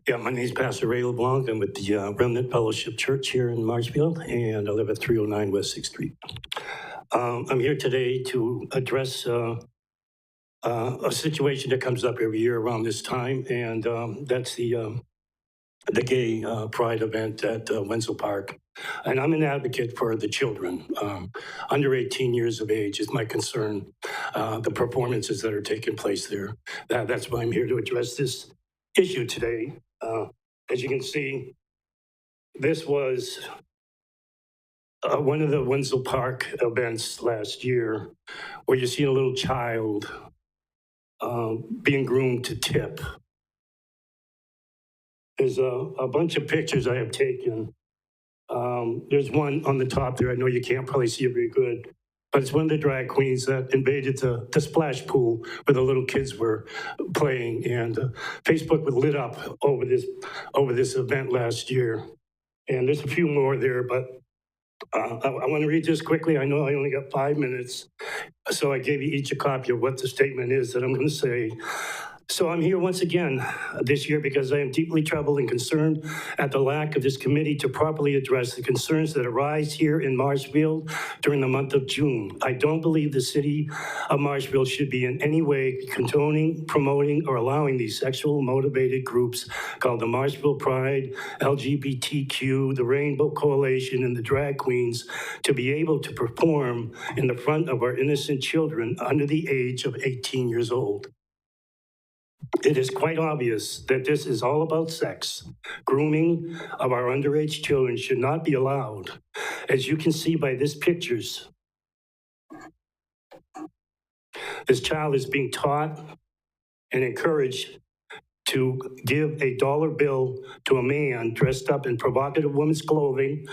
Yeah, my name is Pastor Ray LeBlanc. I'm with the Remnant Fellowship Church here in Marshfield, and I live at 309 West 6th Street. I'm here today to address a situation that comes up every year around this time, and that's the gay pride event at Wenzel Park. And I'm an advocate for the children. Under 18 years of age is my concern, the performances that are taking place there. That's why I'm here to address this issue today. As you can see, this was one of the Wenzel Park events last year where you see a little child being groomed to tip. There's a bunch of pictures I have taken. There's one on the top there. I know you can't probably see it very good, but it's one of the drag queens that invaded the splash pool where the little kids were playing, and Facebook was lit up over this event last year. And there's a few more there, but I want to read this quickly. I know I only got 5 minutes, so I gave you each a copy of what the statement is that I'm going to say. So I'm here once again this year because I am deeply troubled and concerned at the lack of this committee to properly address the concerns that arise here in Marshfield during the month of June. I don't believe the city of Marshfield should be in any way condoning, promoting, or allowing these sexual motivated groups called the Marshfield Pride, LGBTQ, the Rainbow Coalition, and the drag queens to be able to perform in the front of our innocent children under the age of 18 years old. It is quite obvious that this is all about sex. Grooming of our underage children should not be allowed. As you can see by these pictures, this child is being taught and encouraged to give a dollar bill to a man dressed up in provocative women's clothing,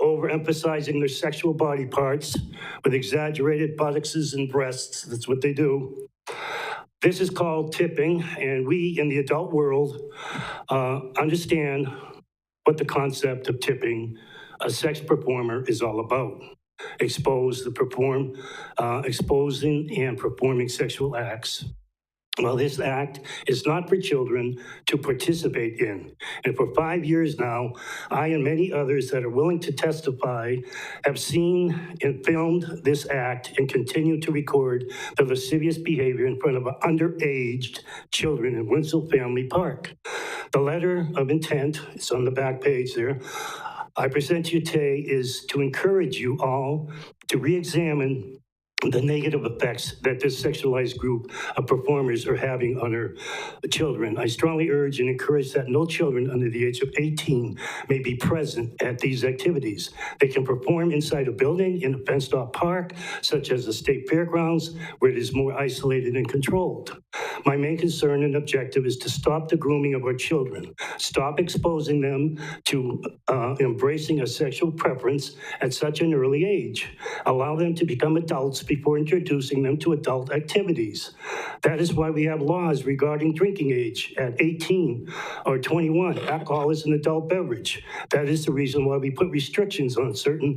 overemphasizing their sexual body parts with exaggerated buttocks and breasts. That's what they do. This is called tipping, and we in the adult world understand what the concept of tipping a sex performer is all about. Exposing and performing sexual acts. Well, this act is not for children to participate in. And for 5 years now, I and many others that are willing to testify have seen and filmed this act and continue to record the lascivious behavior in front of underage children in Wenzel Family Park. The letter of intent, it's on the back page there, I present to you today is to encourage you all to re-examine the negative effects that this sexualized group of performers are having on our children. I strongly urge and encourage that no children under the age of 18 may be present at these activities. They can perform inside a building in a fenced-off park, such as the state fairgrounds, where it is more isolated and controlled. My main concern and objective is to stop the grooming of our children, stop exposing them to embracing a sexual preference at such an early age, allow them to become adults before introducing them to adult activities. That is why we have laws regarding drinking age at 18 or 21. Alcohol is an adult beverage. That is the reason why we put restrictions on certain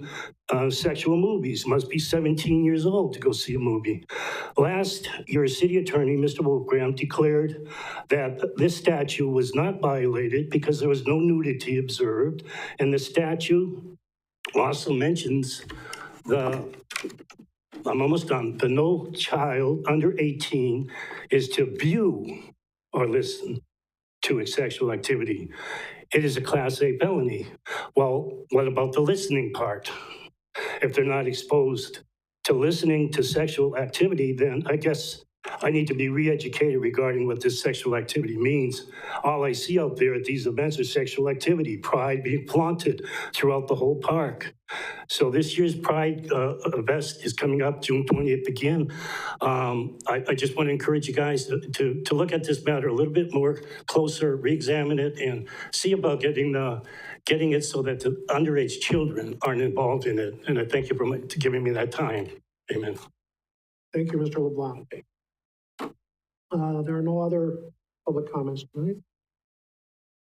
sexual movies. Must be 17 years old to go see a movie. Last, your city attorney, Mr. Wolfgram, declared that this statute was not violated because there was no nudity observed, and the statute also mentions I'm almost done. The no child under 18 is to view or listen to a sexual activity. It is a Class A felony. Well, what about the listening part? If they're not exposed to listening to sexual activity, then I guess I need to be re-educated regarding what this sexual activity means. All I see out there at these events are sexual activity, pride being flaunted throughout the whole park. So this year's Pride Fest is coming up June 20th again. I just want to encourage you guys to look at this matter a little bit more closer, re-examine it, and see about getting it so that the underage children aren't involved in it. And I thank you for giving me that time. Amen. Thank you, Mr. LeBlanc. There are no other public comments tonight.